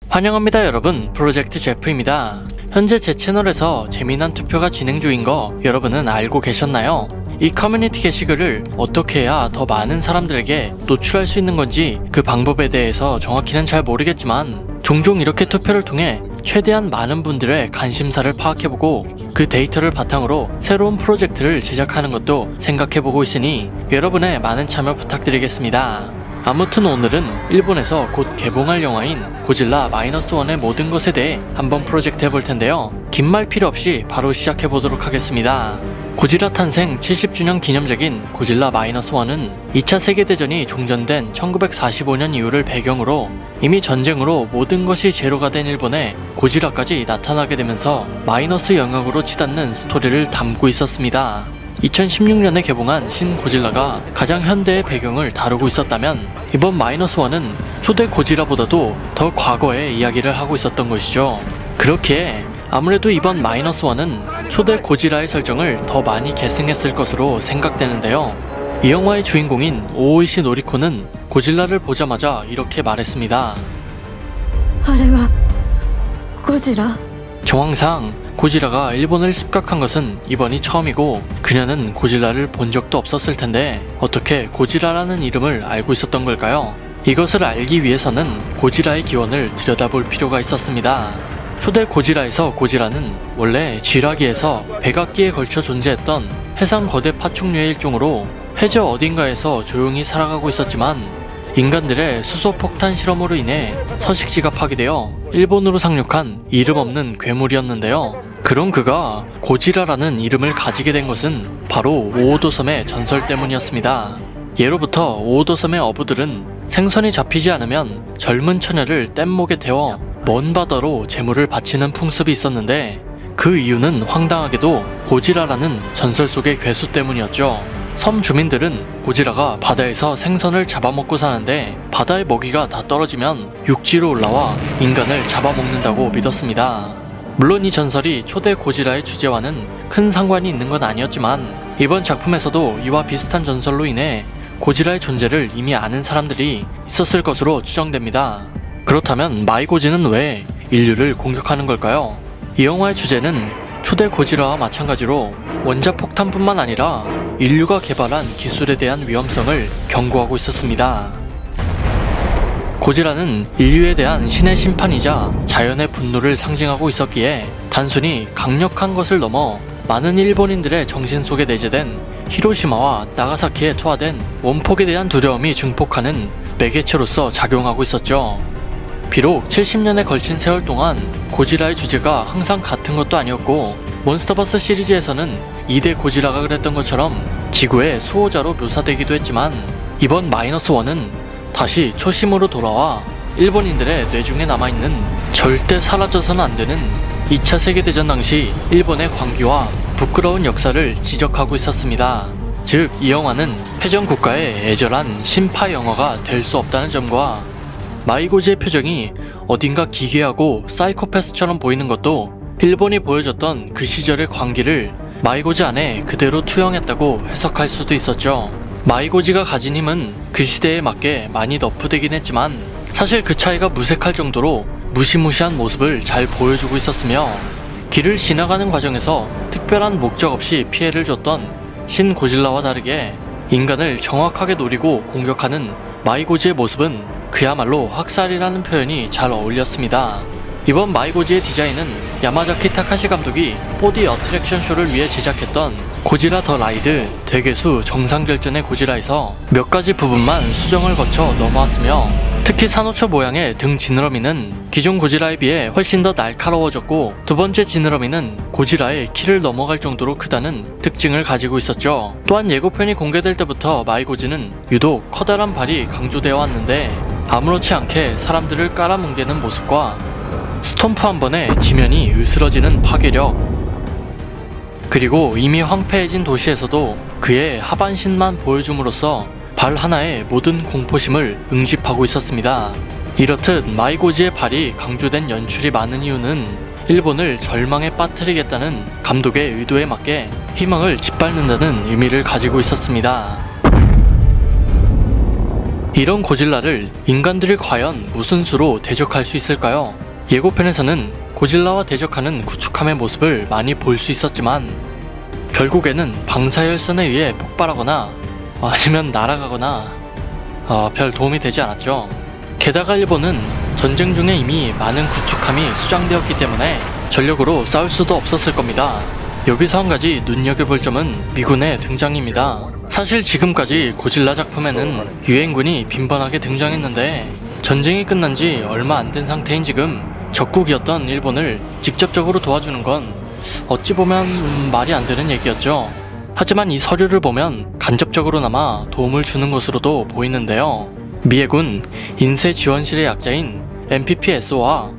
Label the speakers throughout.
Speaker 1: 환영합니다 여러분, 프로젝트 제프입니다. 현재 제 채널에서 재미난 투표가 진행 중인 거 여러분은 알고 계셨나요? 이 커뮤니티 게시글을 어떻게 해야 더 많은 사람들에게 노출할 수 있는 건지 그 방법에 대해서 정확히는 잘 모르겠지만 종종 이렇게 투표를 통해 최대한 많은 분들의 관심사를 파악해보고 그 데이터를 바탕으로 새로운 프로젝트를 제작하는 것도 생각해보고 있으니 여러분의 많은 참여 부탁드리겠습니다. 아무튼 오늘은 일본에서 곧 개봉할 영화인 고질라 -1의 모든 것에 대해 한번 프로젝트 해볼 텐데요. 긴 말 필요 없이 바로 시작해보도록 하겠습니다. 고질라 탄생 70주년 기념작인 고질라 -1은 2차 세계대전이 종전된 1945년 이후를 배경으로 이미 전쟁으로 모든 것이 제로가 된 일본에 고질라까지 나타나게 되면서 마이너스 영역으로 치닫는 스토리를 담고 있었습니다. 2016년에 개봉한 신 고질라가 가장 현대의 배경을 다루고 있었다면 이번 -1은 초대 고질라보다도 더 과거의 이야기를 하고 있었던 것이죠. 그렇기에 아무래도 이번 -1은 초대 고질라의 설정을 더 많이 계승했을 것으로 생각되는데요. 이 영화의 주인공인 오오이시 노리코는 고질라를 보자마자 이렇게 말했습니다.
Speaker 2: あれはゴジラ?
Speaker 1: 정황상 고질라가 일본을 습격한 것은 이번이 처음이고 그녀는 고질라를 본 적도 없었을 텐데 어떻게 고질라라는 이름을 알고 있었던 걸까요? 이것을 알기 위해서는 고질라의 기원을 들여다볼 필요가 있었습니다. 초대 고질라에서 고질라는 원래 쥐라기에서 백악기에 걸쳐 존재했던 해상 거대 파충류의 일종으로 해저 어딘가에서 조용히 살아가고 있었지만 인간들의 수소폭탄 실험으로 인해 서식지가 파괴되어 일본으로 상륙한 이름 없는 괴물이었는데요. 그런 그가 고질라라는 이름을 가지게 된 것은 바로 오오도섬의 전설 때문이었습니다. 예로부터 오오도섬의 어부들은 생선이 잡히지 않으면 젊은 처녀를 뗏목에 태워 먼 바다로 재물을 바치는 풍습이 있었는데 그 이유는 황당하게도 고질라라는 전설 속의 괴수 때문이었죠. 섬 주민들은 고질라가 바다에서 생선을 잡아먹고 사는데 바다의 먹이가 다 떨어지면 육지로 올라와 인간을 잡아먹는다고 믿었습니다. 물론 이 전설이 초대 고질라의 주제와는 큰 상관이 있는 건 아니었지만 이번 작품에서도 이와 비슷한 전설로 인해 고질라의 존재를 이미 아는 사람들이 있었을 것으로 추정됩니다. 그렇다면 마이고지는 왜 인류를 공격하는 걸까요? 이 영화의 주제는 초대 고질라와 마찬가지로 원자폭탄뿐만 아니라 인류가 개발한 기술에 대한 위험성을 경고하고 있었습니다. 고질라는 인류에 대한 신의 심판이자 자연의 분노를 상징하고 있었기에 단순히 강력한 것을 넘어 많은 일본인들의 정신 속에 내재된 히로시마와 나가사키에 투하된 원폭에 대한 두려움이 증폭하는 매개체로서 작용하고 있었죠. 비록 70년에 걸친 세월 동안 고질라의 주제가 항상 같은 것도 아니었고 몬스터버스 시리즈에서는 2대 고질라가 그랬던 것처럼 지구의 수호자로 묘사되기도 했지만 이번 -1은 다시 초심으로 돌아와 일본인들의 뇌중에 남아있는 절대 사라져서는 안되는 2차 세계대전 당시 일본의 광기와 부끄러운 역사를 지적하고 있었습니다. 즉, 이 영화는 패전 국가의 애절한 신파 영화가 될 수 없다는 점과 마이고지의 표정이 어딘가 기괴하고 사이코패스처럼 보이는 것도 일본이 보여줬던 그 시절의 광기를 마이고지 안에 그대로 투영했다고 해석할 수도 있었죠. 마이고지가 가진 힘은 그 시대에 맞게 많이 너프되긴 했지만 사실 그 차이가 무색할 정도로 무시무시한 모습을 잘 보여주고 있었으며 길을 지나가는 과정에서 특별한 목적 없이 피해를 줬던 신 고질라와 다르게 인간을 정확하게 노리고 공격하는 마이고지의 모습은 그야말로 학살이라는 표현이 잘 어울렸습니다. 이번 마이고지의 디자인은 야마자키 타카시 감독이 4D 어트랙션 쇼를 위해 제작했던 고질라 더 라이드 대괴수 정상결전의 고질라에서 몇 가지 부분만 수정을 거쳐 넘어왔으며 특히 산호초 모양의 등 지느러미는 기존 고질라에 비해 훨씬 더 날카로워졌고 두 번째 지느러미는 고질라의 키를 넘어갈 정도로 크다는 특징을 가지고 있었죠. 또한 예고편이 공개될 때부터 마이고지는 유독 커다란 발이 강조되어 왔는데 아무렇지 않게 사람들을 깔아뭉개는 모습과 스톰프 한 번에 지면이 으스러지는 파괴력, 그리고 이미 황폐해진 도시에서도 그의 하반신만 보여줌으로써 발 하나에 모든 공포심을 응집하고 있었습니다. 이렇듯 마이고지의 발이 강조된 연출이 많은 이유는 일본을 절망에 빠뜨리겠다는 감독의 의도에 맞게 희망을 짓밟는다는 의미를 가지고 있었습니다. 이런 고질라를 인간들이 과연 무슨 수로 대적할 수 있을까요? 예고편에서는 고질라와 대적하는 구축함의 모습을 많이 볼 수 있었지만 결국에는 방사열선에 의해 폭발하거나 아니면 날아가거나 별 도움이 되지 않았죠. 게다가 일본은 전쟁 중에 이미 많은 구축함이 수장되었기 때문에 전력으로 싸울 수도 없었을 겁니다. 여기서 한 가지 눈여겨볼 점은 미군의 등장입니다. 사실 지금까지 고질라 작품에는 유엔군이 빈번하게 등장했는데 전쟁이 끝난 지 얼마 안 된 상태인 지금 적국이었던 일본을 직접적으로 도와주는 건 어찌 보면 말이 안 되는 얘기였죠. 하지만 이 서류를 보면 간접적으로나마 도움을 주는 것으로도 보이는데요. 미해군 인쇄지원실의 약자인 MPPSO와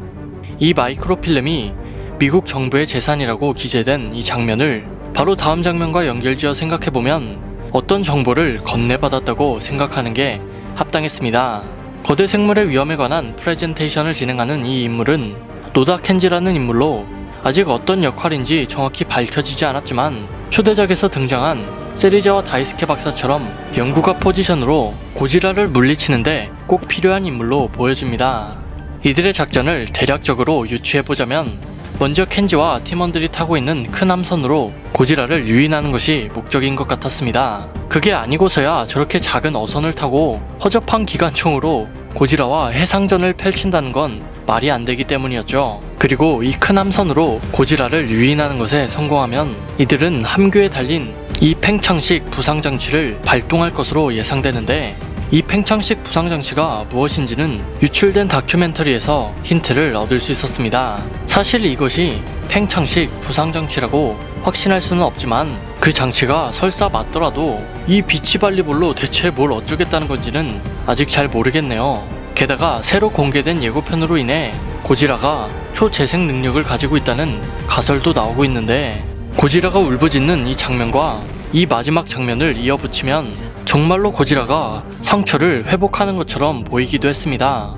Speaker 1: 이 마이크로필름이 미국 정부의 재산이라고 기재된 이 장면을 바로 다음 장면과 연결지어 생각해보면 어떤 정보를 건네받았다고 생각하는 게 합당했습니다. 거대 생물의 위험에 관한 프레젠테이션을 진행하는 이 인물은 노다 켄지라는 인물로 아직 어떤 역할인지 정확히 밝혀지지 않았지만 초대작에서 등장한 세리자와 다이스케 박사처럼 연구가 포지션으로 고지라를 물리치는데 꼭 필요한 인물로 보여집니다. 이들의 작전을 대략적으로 유추해보자면 먼저 켄지와 팀원들이 타고 있는 큰 함선으로 고지라를 유인하는 것이 목적인 것 같았습니다. 그게 아니고서야 저렇게 작은 어선을 타고 허접한 기관총으로 고지라와 해상전을 펼친다는 건 말이 안 되기 때문이었죠. 그리고 이 큰 함선으로 고지라를 유인하는 것에 성공하면 이들은 함교에 달린 이 팽창식 부상장치를 발동할 것으로 예상되는데 이 팽창식 부상장치가 무엇인지는 유출된 다큐멘터리에서 힌트를 얻을 수 있었습니다. 사실 이것이 팽창식 부상장치라고 확신할 수는 없지만 그 장치가 설사 맞더라도 이 비치발리볼로 대체 뭘 어쩌겠다는 건지는 아직 잘 모르겠네요. 게다가 새로 공개된 예고편으로 인해 고지라가 초재생 능력을 가지고 있다는 가설도 나오고 있는데 고지라가 울부짖는 이 장면과 이 마지막 장면을 이어붙이면 정말로 고지라가 상처를 회복하는 것처럼 보이기도 했습니다.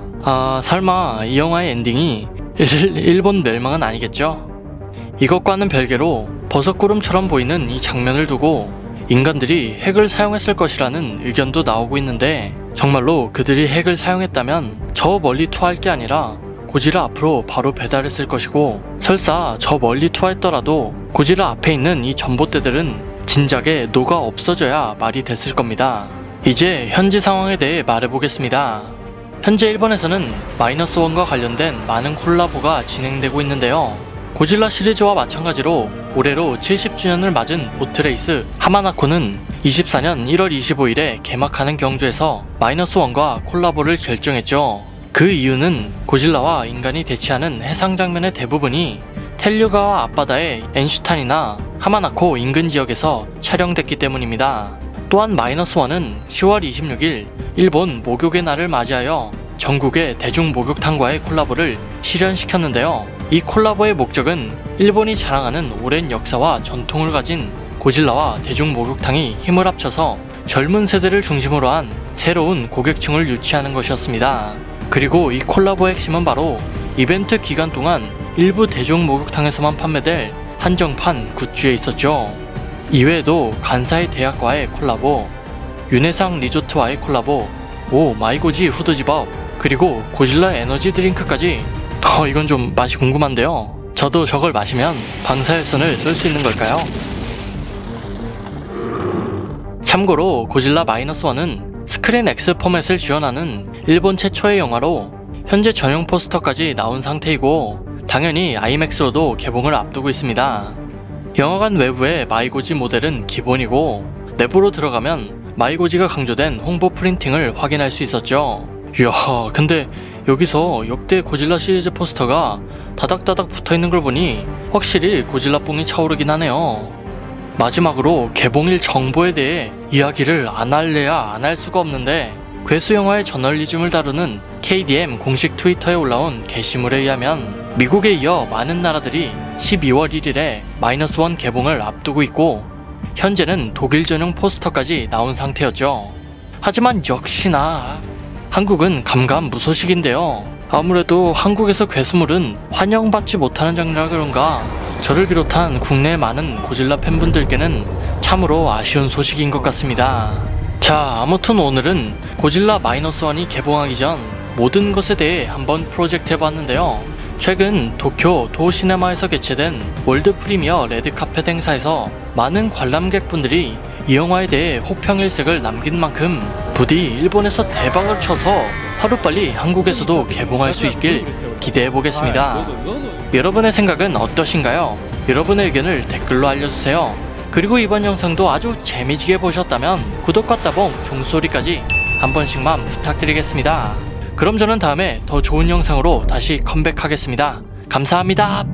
Speaker 1: 설마 이 영화의 엔딩이 일본 멸망은 아니겠죠? 이것과는 별개로 버섯구름처럼 보이는 이 장면을 두고 인간들이 핵을 사용했을 것이라는 의견도 나오고 있는데 정말로 그들이 핵을 사용했다면 저 멀리 투하할 게 아니라 고지라 앞으로 바로 배달했을 것이고 설사 저 멀리 투하했더라도 고지라 앞에 있는 이 전봇대들은 진작에 녹아 없어져야 말이 됐을 겁니다. 이제 현지 상황에 대해 말해보겠습니다. 현재 일본에서는 마이너스1과 관련된 많은 콜라보가 진행되고 있는데요. 고질라 시리즈와 마찬가지로 올해로 70주년을 맞은 보트레이스 하마나코는 24년 1월 25일에 개막하는 경주에서 마이너스1과 콜라보를 결정했죠. 그 이유는 고질라와 인간이 대치하는 해상 장면의 대부분이 텔류가와 앞바다의 엔슈탄이나 하마나코 인근 지역에서 촬영됐기 때문입니다. 또한 마이너스1은 10월 26일 일본 목욕의 날을 맞이하여 전국의 대중 목욕탕과의 콜라보를 실현시켰는데요. 이 콜라보의 목적은 일본이 자랑하는 오랜 역사와 전통을 가진 고질라와 대중 목욕탕이 힘을 합쳐서 젊은 세대를 중심으로 한 새로운 고객층을 유치하는 것이었습니다. 그리고 이 콜라보의 핵심은 바로 이벤트 기간 동안 일부 대중 목욕탕에서만 판매될 한정판 굿즈에 있었죠. 이외에도 간사이 대학과의 콜라보, 윤해상 리조트와의 콜라보, 오 마이고지 후드집업, 그리고 고질라 에너지 드링크까지. 이건 좀 맛이 궁금한데요. 저도 저걸 마시면 방사열선을 쏠 수 있는 걸까요? 참고로 고질라 마이너스1은 스크린 X 포맷을 지원하는 일본 최초의 영화로 현재 전용 포스터까지 나온 상태이고 당연히 아이맥스로도 개봉을 앞두고 있습니다. 영화관 외부의 마이고지 모델은 기본이고 내부로 들어가면 마이고지가 강조된 홍보 프린팅을 확인할 수 있었죠. 이야, 근데 여기서 역대 고질라 시리즈 포스터가 다닥다닥 붙어있는 걸 보니 확실히 고질라 뽕이 차오르긴 하네요. 마지막으로 개봉일 정보에 대해 이야기를 안 할래야 안 할 수가 없는데 괴수 영화의 저널리즘을 다루는 KDM 공식 트위터에 올라온 게시물에 의하면 미국에 이어 많은 나라들이 12월 1일에 마이너스1 개봉을 앞두고 있고 현재는 독일 전용 포스터까지 나온 상태였죠. 하지만 역시나 한국은 감감무소식인데요. 아무래도 한국에서 괴수물은 환영받지 못하는 장르라 그런가 저를 비롯한 국내 많은 고질라 팬분들께는 참으로 아쉬운 소식인 것 같습니다. 자, 아무튼 오늘은 고질라 -1이 개봉하기 전 모든 것에 대해 한번 프로젝트 해봤는데요. 최근 도쿄 도시네마에서 개최된 월드 프리미어 레드카펫 행사에서 많은 관람객분들이 이 영화에 대해 호평일색을 남긴 만큼 부디 일본에서 대박을 쳐서 하루빨리 한국에서도 개봉할 수 있길 기대해보겠습니다. 여러분의 생각은 어떠신가요? 여러분의 의견을 댓글로 알려주세요. 그리고 이번 영상도 아주 재미지게 보셨다면 구독과 따봉, 종소리까지 한 번씩만 부탁드리겠습니다. 그럼 저는 다음에 더 좋은 영상으로 다시 컴백하겠습니다. 감사합니다.